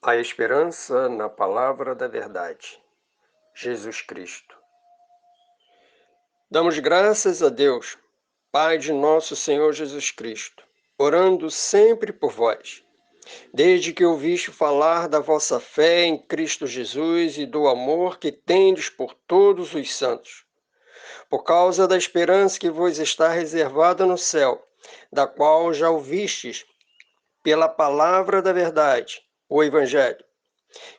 A esperança na palavra da verdade, Jesus Cristo. Damos graças a Deus, Pai de nosso Senhor Jesus Cristo, orando sempre por vós, desde que ouviste falar da vossa fé em Cristo Jesus e do amor que tendes por todos os santos, por causa da esperança que vos está reservada no céu, da qual já ouvistes pela palavra da verdade, o Evangelho,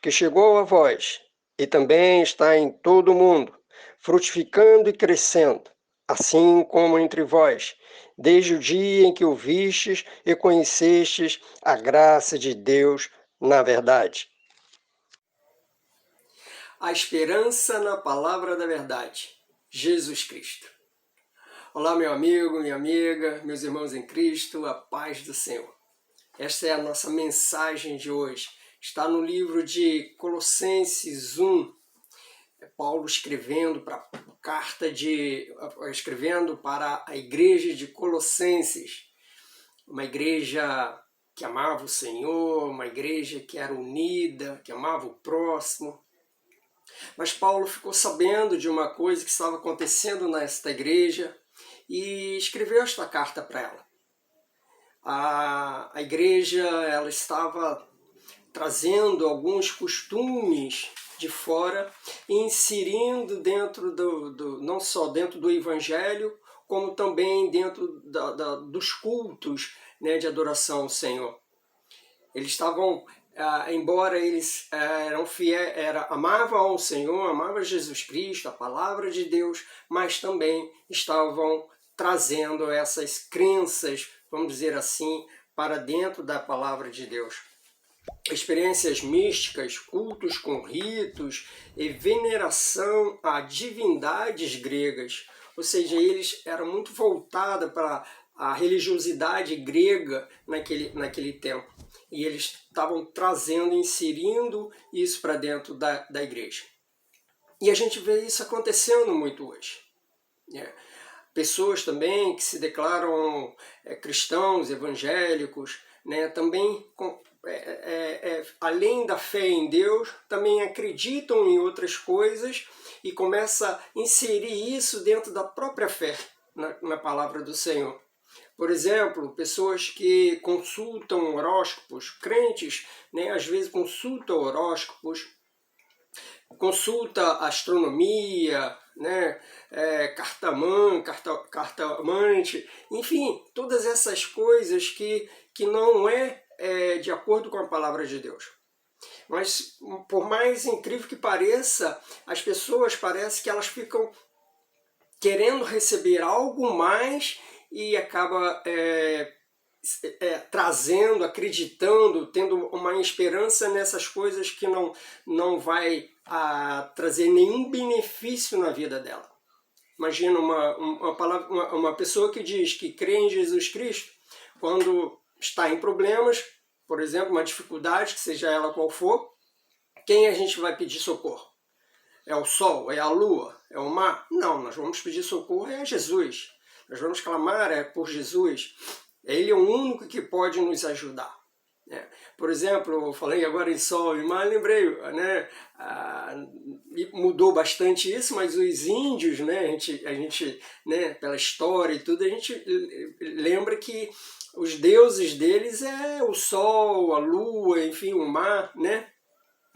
que chegou a vós e também está em todo o mundo, frutificando e crescendo, assim como entre vós, desde o dia em que ouvistes e conhecestes a graça de Deus na verdade. A esperança na palavra da verdade, Jesus Cristo. Olá, meu amigo, minha amiga, meus irmãos em Cristo, a paz do Senhor. Esta é a nossa mensagem de hoje. Está no livro de Colossenses 1, Paulo escrevendo para a igreja de Colossenses, uma igreja que amava o Senhor, uma igreja que era unida, que amava o próximo. Mas Paulo ficou sabendo de uma coisa que estava acontecendo nesta igreja e escreveu esta carta para ela. A igreja ela estava trazendo alguns costumes de fora e inserindo dentro não só dentro do Evangelho, como também dentro dos cultos, né, de adoração ao Senhor. Eles estavam, embora eles eram fiéis, amavam ao Senhor, amavam Jesus Cristo, a palavra de Deus, mas também estavam trazendo essas crenças, vamos dizer assim, para dentro da palavra de Deus. Experiências místicas, cultos com ritos e veneração a divindades gregas. Ou seja, eles eram muito voltados para a religiosidade grega naquele tempo. E eles estavam trazendo, inserindo isso para dentro da igreja. E a gente vê isso acontecendo muito hoje. Pessoas também que se declaram cristãos, evangélicos, né, também além da fé em Deus, também acreditam em outras coisas e começa a inserir isso dentro da própria fé na palavra do Senhor. Por exemplo, pessoas que consultam horóscopos, crentes, né, às vezes consultam horóscopos, consulta astronomia, né, cartomante, enfim, todas essas coisas que não é de acordo com a palavra de Deus. Mas, por mais incrível que pareça, as pessoas parece que elas ficam querendo receber algo mais e acaba trazendo, acreditando, tendo uma esperança nessas coisas que não vai trazer nenhum benefício na vida dela. Imagina uma pessoa que diz que crê em Jesus Cristo, quando está em problemas, por exemplo, uma dificuldade, que seja ela qual for, quem a gente vai pedir socorro? É o sol? É a lua? É o mar? Não, nós vamos pedir socorro a Jesus. Nós vamos clamar por Jesus. Ele é o único que pode nos ajudar. Por exemplo, eu falei agora em sol e mar, lembrei, né, mudou bastante isso, mas os índios, né, a gente, né, pela história e tudo, a gente lembra que os deuses deles é o sol, a lua, enfim, o mar, né,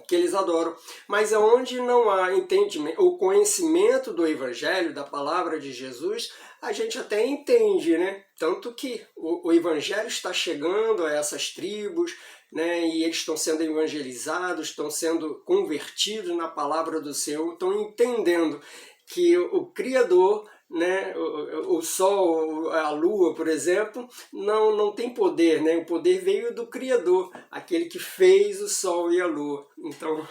que eles adoram. Mas aonde não há entendimento, o conhecimento do Evangelho, da palavra de Jesus, a gente até entende, né? Tanto que o Evangelho está chegando a essas tribos, né? E eles estão sendo evangelizados, estão sendo convertidos na palavra do Senhor, estão entendendo que o Criador, né, o Sol, a Lua, por exemplo, não tem poder, né? O poder veio do Criador, aquele que fez o Sol e a Lua. Então,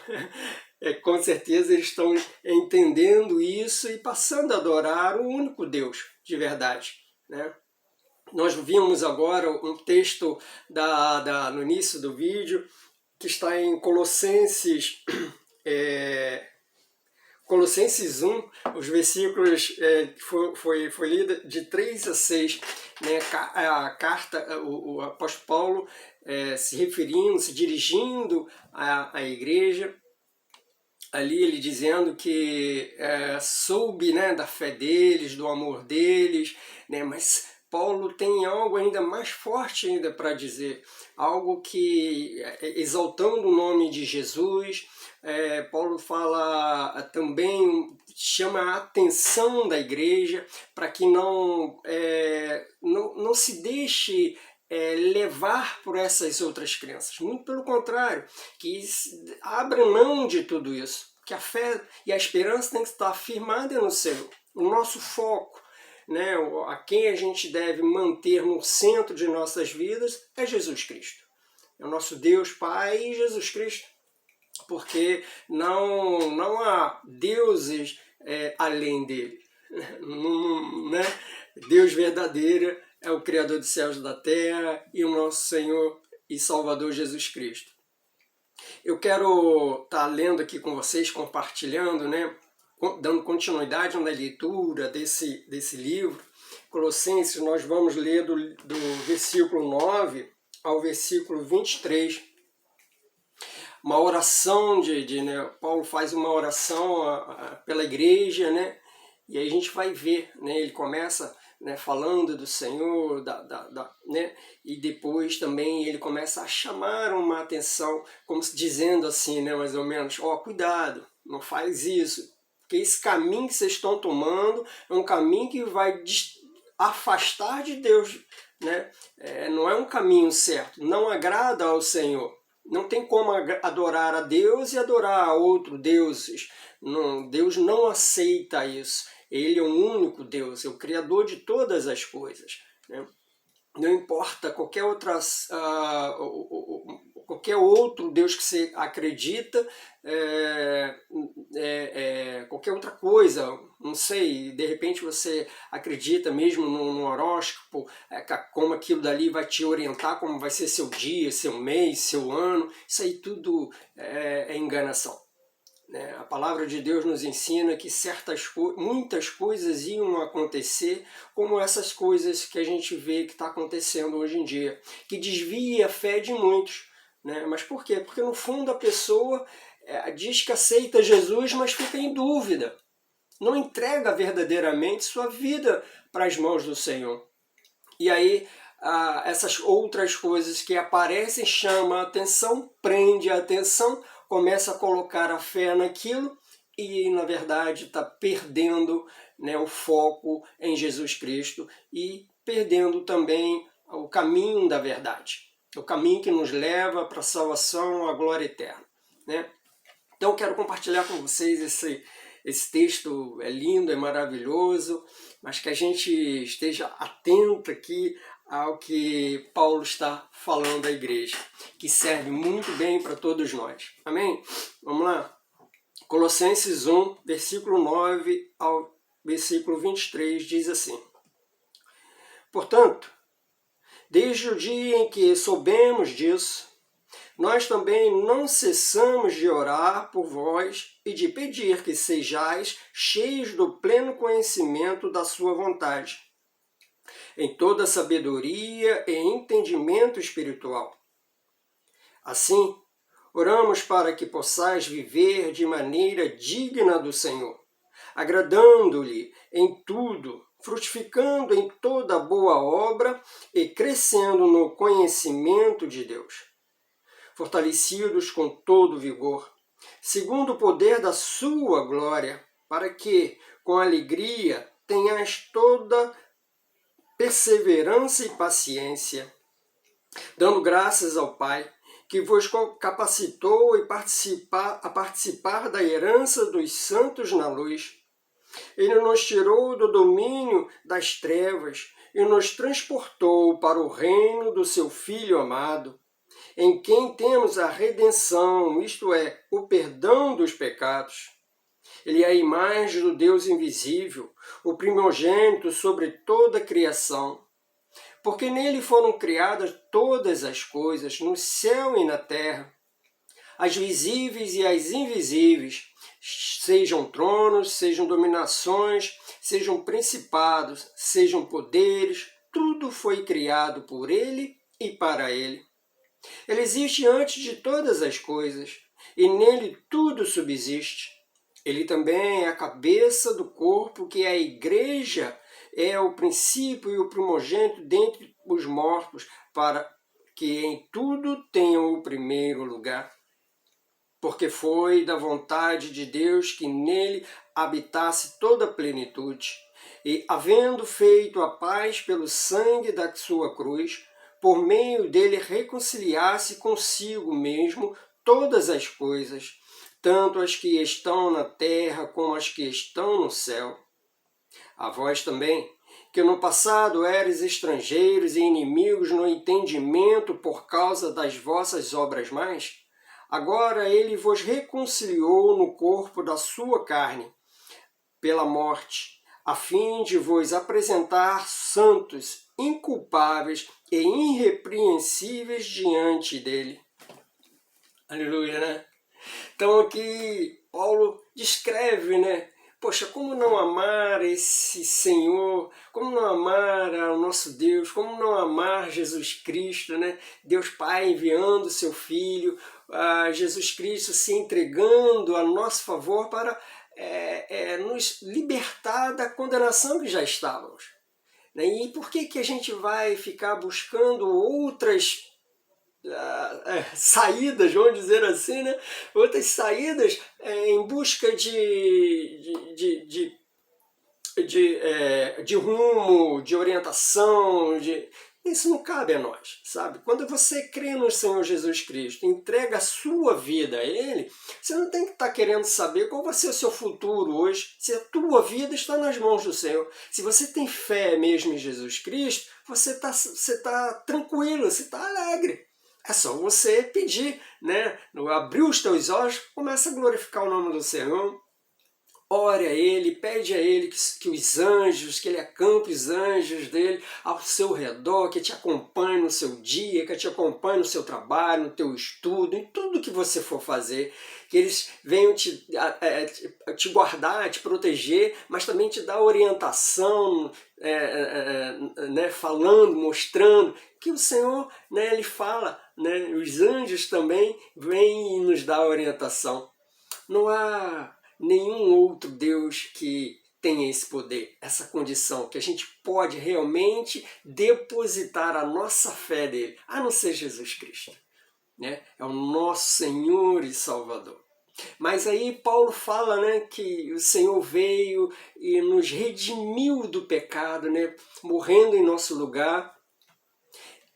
com certeza eles estão entendendo isso e passando a adorar o único Deus de verdade, né? Nós vimos agora um texto no início do vídeo, que está em Colossenses Colossenses 1, os versículos foi lido de 3 a 6, né, a carta, o apóstolo Paulo se referindo, se dirigindo à igreja, ali ele dizendo que soube, né, da fé deles, do amor deles, né, mas Paulo tem algo ainda mais forte ainda para dizer, algo que, exaltando o nome de Jesus, Paulo fala também, chama a atenção da igreja para que não se deixe levar por essas outras crenças. Muito pelo contrário, que abra mão de tudo isso, que a fé e a esperança tem que estar firmada no Senhor, o nosso foco, né, a quem a gente deve manter no centro de nossas vidas é Jesus Cristo. É o nosso Deus Pai e Jesus Cristo, porque não há deuses além dele. Né? Deus verdadeiro é o Criador dos céus e da terra e o nosso Senhor e Salvador Jesus Cristo. Eu quero estar lendo aqui com vocês, compartilhando, né, dando continuidade na leitura desse livro. Colossenses, nós vamos ler do versículo 9 ao versículo 23. Uma oração né, Paulo faz uma oração pela igreja, né, e aí a gente vai ver, né, ele começa, né, falando do Senhor, né, e depois também ele começa a chamar uma atenção, como dizendo assim, né, mais ou menos, cuidado, não faz isso, porque esse caminho que vocês estão tomando é um caminho que vai afastar de Deus, né, não é um caminho certo, não agrada ao Senhor. Não tem como adorar a Deus e adorar a outros deuses. Não, Deus não aceita isso. Ele é o único Deus, é o Criador de todas as coisas, né? Não importa qualquer outro Deus que você acredita, qualquer outra coisa, não sei, de repente você acredita mesmo no horóscopo, como aquilo dali vai te orientar, como vai ser seu dia, seu mês, seu ano, isso aí tudo é enganação. A palavra de Deus nos ensina que muitas coisas iam acontecer, como essas coisas que a gente vê que está acontecendo hoje em dia, que desvia a fé de muitos. Mas por quê? Porque no fundo a pessoa diz que aceita Jesus, mas fica em dúvida. Não entrega verdadeiramente sua vida para as mãos do Senhor. E aí essas outras coisas que aparecem chamam a atenção, prende a atenção, começa a colocar a fé naquilo e, na verdade, está perdendo, né, o foco em Jesus Cristo e perdendo também o caminho da verdade, o caminho que nos leva para a salvação, a glória eterna, né? Então, eu quero compartilhar com vocês esse texto, é lindo, é maravilhoso, mas que a gente esteja atento aqui ao que Paulo está falando à igreja, que serve muito bem para todos nós. Amém? Vamos lá? Colossenses 1, versículo 9 ao versículo 23, diz assim: Portanto, desde o dia em que soubemos disso, nós também não cessamos de orar por vós e de pedir que sejais cheios do pleno conhecimento da sua vontade, em toda sabedoria e entendimento espiritual. Assim, oramos para que possais viver de maneira digna do Senhor, agradando-lhe em tudo, frutificando em toda boa obra e crescendo no conhecimento de Deus, fortalecidos com todo vigor, segundo o poder da sua glória, para que, com alegria, tenhais toda perseverança e paciência, dando graças ao Pai, que vos capacitou a participar da herança dos santos na luz. Ele nos tirou do domínio das trevas e nos transportou para o reino do seu Filho amado, em quem temos a redenção, isto é, o perdão dos pecados. Ele é a imagem do Deus invisível, o primogênito sobre toda a criação, porque nele foram criadas todas as coisas, no céu e na terra, as visíveis e as invisíveis, sejam tronos, sejam dominações, sejam principados, sejam poderes, tudo foi criado por ele e para ele. Ele existe antes de todas as coisas, e nele tudo subsiste. Ele também é a cabeça do corpo, que é a igreja, é o princípio e o primogênito dentre os mortos, para que em tudo tenham o primeiro lugar. Porque foi da vontade de Deus que nele habitasse toda a plenitude, e, havendo feito a paz pelo sangue da sua cruz, por meio dele reconciliasse consigo mesmo todas as coisas, tanto as que estão na terra como as que estão no céu. A vós também, que no passado eres estrangeiros e inimigos no entendimento por causa das vossas obras más, agora ele vos reconciliou no corpo da sua carne, pela morte, a fim de vos apresentar santos, inculpáveis e irrepreensíveis diante dele. Aleluia, né? Então aqui Paulo descreve, né? Poxa, como não amar esse Senhor, como não amar o nosso Deus, como não amar Jesus Cristo, né? Deus Pai enviando seu Filho, Jesus Cristo se entregando a nosso favor para nos libertar da condenação que já estávamos. Né? E por que a gente vai ficar buscando outras saídas, vamos dizer assim, né? Outras saídas em busca de rumo, de orientação, isso não cabe a nós, sabe? Quando você crê no Senhor Jesus Cristo, entrega a sua vida a Ele, você não tem que estar querendo saber qual vai ser o seu futuro hoje, se a tua vida está nas mãos do Senhor. Se você tem fé mesmo em Jesus Cristo, você tá tranquilo, você está alegre. É só você pedir, né? Abrir os teus olhos, começa a glorificar o nome do Senhor. Ore a Ele, pede a Ele que os anjos, que Ele acampe os anjos dele ao seu redor, que te acompanhe no seu dia, que te acompanhe no seu trabalho, no teu estudo, em tudo que você for fazer, que eles venham te guardar, te proteger, mas também te dar orientação, né, falando, mostrando, que o Senhor, né, Ele fala, né, os anjos também vêm nos dar orientação. Não há nenhum outro Deus que tenha esse poder, essa condição, que a gente pode realmente depositar a nossa fé nele, a não ser Jesus Cristo. Né? É o nosso Senhor e Salvador. Mas aí Paulo fala, né, que o Senhor veio e nos redimiu do pecado, né, morrendo em nosso lugar,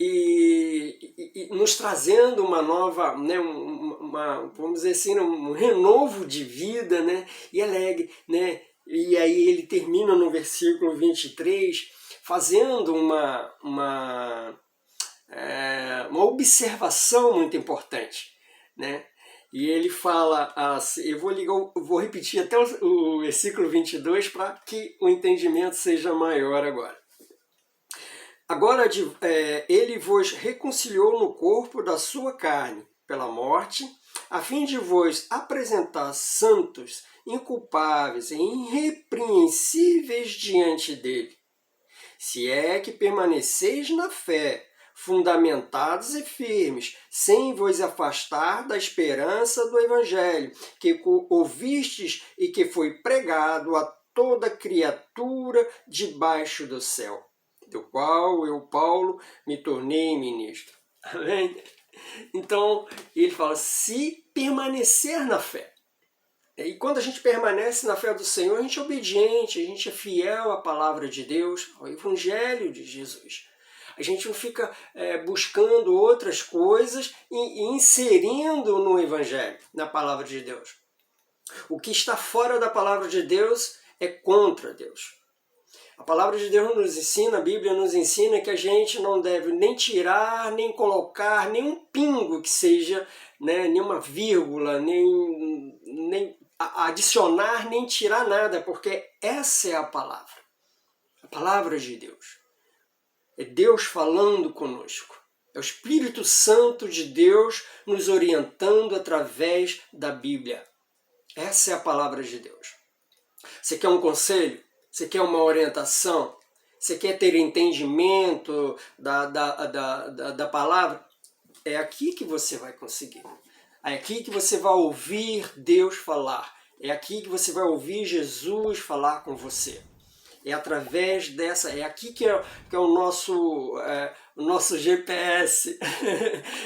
e nos trazendo uma nova, né, vamos dizer assim, um renovo de vida, né, e alegre. Né? E aí ele termina no versículo 23 fazendo uma observação muito importante. Né? E ele fala assim, eu vou repetir até o versículo 22 para que o entendimento seja maior agora. Agora ele vos reconciliou no corpo da sua carne, pela morte, a fim de vos apresentar santos, inculpáveis e irrepreensíveis diante dele. Se é que permaneceis na fé, fundamentados e firmes, sem vos afastar da esperança do Evangelho, que ouvistes e que foi pregado a toda criatura debaixo do céu, do qual eu, Paulo, me tornei ministro. Amém? Então, ele fala, se permanecer na fé. E quando a gente permanece na fé do Senhor, a gente é obediente, a gente é fiel à palavra de Deus, ao Evangelho de Jesus. A gente não fica buscando outras coisas e inserindo no Evangelho, na palavra de Deus. O que está fora da palavra de Deus é contra Deus. A palavra de Deus nos ensina, a Bíblia nos ensina que a gente não deve nem tirar, nem colocar, nem um pingo que seja, né, nenhuma vírgula, nem adicionar, nem tirar nada, porque essa é a palavra de Deus. É Deus falando conosco. É o Espírito Santo de Deus nos orientando através da Bíblia. Essa é a palavra de Deus. Você quer um conselho? Você quer uma orientação? Você quer ter entendimento da palavra? É aqui que você vai conseguir. É aqui que você vai ouvir Deus falar. É aqui que você vai ouvir Jesus falar com você. É através dessa, é aqui que é o nosso GPS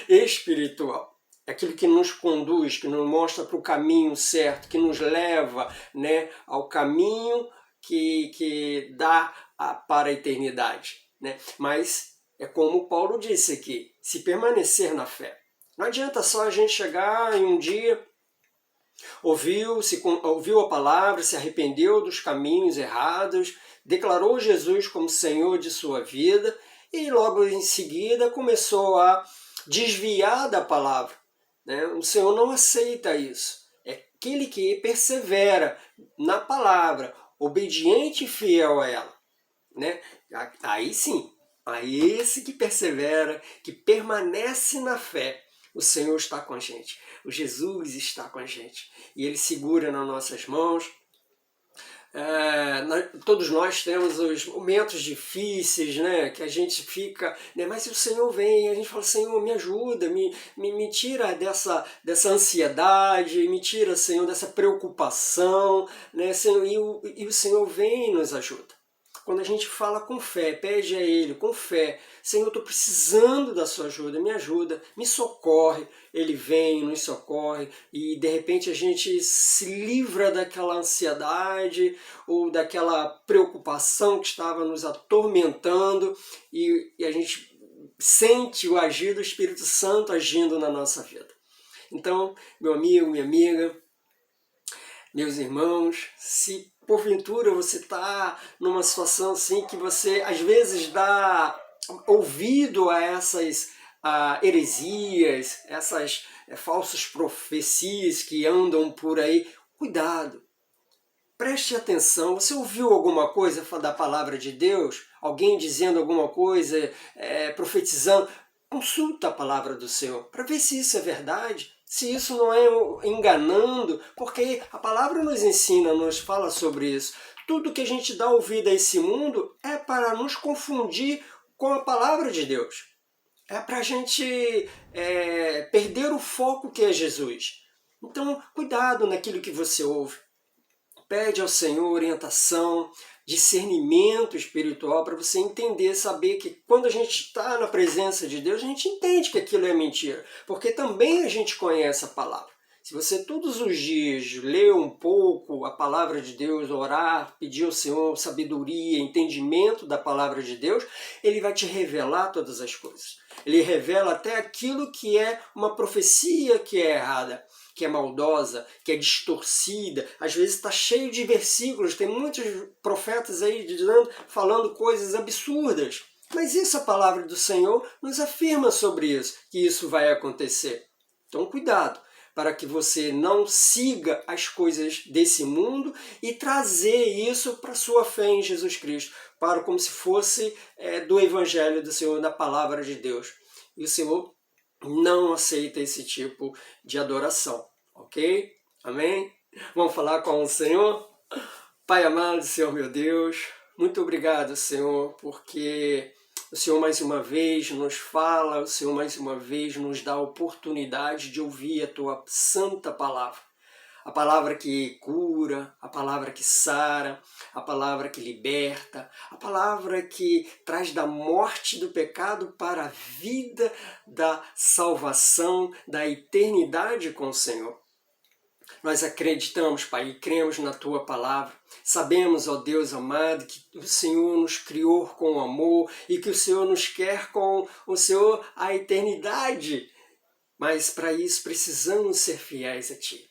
espiritual. É aquilo que nos conduz, que nos mostra para o caminho certo, que nos leva, né, ao caminho que dá para a eternidade. Né? Mas é como Paulo disse aqui, se permanecer na fé. Não adianta só a gente chegar em um dia, ouviu a palavra, se arrependeu dos caminhos errados, declarou Jesus como Senhor de sua vida e logo em seguida começou a desviar da palavra. Né? O Senhor não aceita isso. É aquele que persevera na palavra, obediente e fiel a ela. Né? Aí sim, aí esse que persevera, que permanece na fé, o Senhor está com a gente, o Jesus está com a gente e Ele segura nas nossas mãos. Todos nós temos os momentos difíceis, né, que a gente fica, né, mas o Senhor vem, a gente fala, Senhor, me ajuda, me tira dessa ansiedade, me tira, Senhor, dessa preocupação, né, Senhor, e o Senhor vem e nos ajuda. Quando a gente fala com fé, pede a Ele com fé, Senhor, eu estou precisando da sua ajuda, me socorre. Ele vem, nos socorre e de repente a gente se livra daquela ansiedade ou daquela preocupação que estava nos atormentando e a gente sente o agir do Espírito Santo agindo na nossa vida. Então, meu amigo, minha amiga, meus irmãos, se porventura você está numa situação assim que você às vezes dá ouvido a essas heresias, essas falsas profecias que andam por aí, cuidado, preste atenção. Você ouviu alguma coisa da palavra de Deus? Alguém dizendo alguma coisa, profetizando? Consulta a palavra do Senhor para ver se isso é verdade. Se isso não é enganando, porque a palavra nos ensina, nos fala sobre isso. Tudo que a gente dá ouvido a esse mundo é para nos confundir com a palavra de Deus. É para a gente perder o foco que é Jesus. Então, cuidado naquilo que você ouve. Pede ao Senhor orientação, discernimento espiritual para você entender, saber que quando a gente está na presença de Deus, a gente entende que aquilo é mentira, porque também a gente conhece a palavra. Se você todos os dias lê um pouco a palavra de Deus, orar, pedir ao Senhor sabedoria, entendimento da palavra de Deus, Ele vai te revelar todas as coisas. Ele revela até aquilo que é uma profecia que é errada, que é maldosa, que é distorcida, às vezes está cheio de versículos, tem muitos profetas aí falando coisas absurdas. Mas isso a palavra do Senhor nos afirma sobre isso, que isso vai acontecer. Então cuidado, para que você não siga as coisas desse mundo e trazer isso para a sua fé em Jesus Cristo, para como se fosse do Evangelho do Senhor, da palavra de Deus. E o Senhor não aceita esse tipo de adoração, ok? Amém? Vamos falar com o Senhor? Pai amado, Senhor meu Deus, muito obrigado, Senhor, porque o Senhor mais uma vez nos fala, o Senhor mais uma vez nos dá a oportunidade de ouvir a Tua santa palavra. A palavra que cura, a palavra que sara, a palavra que liberta, a palavra que traz da morte do pecado para a vida da salvação, da eternidade com o Senhor. Nós acreditamos, Pai, e cremos na Tua palavra. Sabemos, ó Deus amado, que o Senhor nos criou com amor e que o Senhor nos quer com o Senhor a eternidade. Mas para isso precisamos ser fiéis a Ti.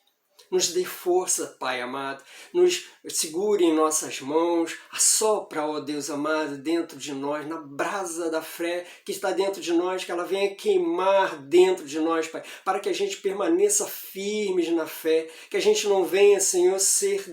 Nos dê força, Pai amado. Nos segure em nossas mãos. Assopra, ó Deus amado, dentro de nós, na brasa da fé que está dentro de nós, que ela venha queimar dentro de nós, Pai, para que a gente permaneça firmes na fé, que a gente não venha, Senhor,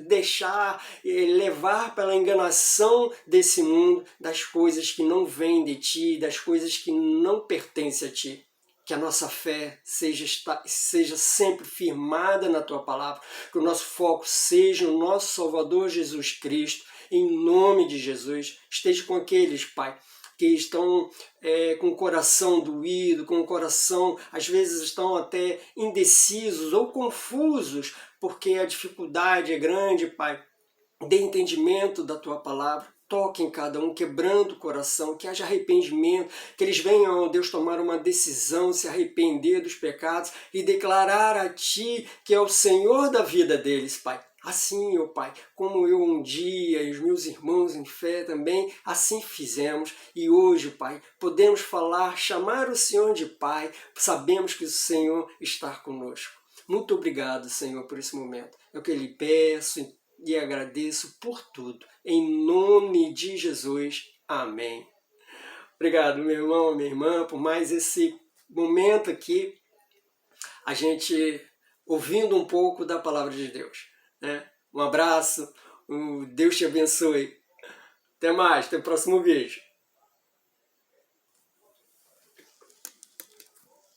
deixar levar pela enganação desse mundo, das coisas que não vêm de Ti, das coisas que não pertencem a Ti. Que a nossa fé seja sempre firmada na Tua Palavra, que o nosso foco seja o nosso Salvador Jesus Cristo, em nome de Jesus. Esteja com aqueles, Pai, que estão com o coração doído, com o coração, às vezes estão até indecisos ou confusos, porque a dificuldade é grande, Pai. Dê entendimento da Tua Palavra. Toque em cada um, quebrando o coração, que haja arrependimento, que eles venham, ó Deus, tomar uma decisão, se arrepender dos pecados e declarar a Ti que é o Senhor da vida deles, Pai. Assim, ó Pai, como eu um dia e os meus irmãos em fé também, assim fizemos. E hoje, Pai, podemos falar, chamar o Senhor de Pai, sabemos que o Senhor está conosco. Muito obrigado, Senhor, por esse momento. É o que eu lhe peço e agradeço por tudo. Em nome de Jesus. Amém. Obrigado, meu irmão, minha irmã, por mais esse momento aqui, a gente ouvindo um pouco da palavra de Deus. Né? Um abraço, Deus te abençoe. Até mais, até o próximo vídeo.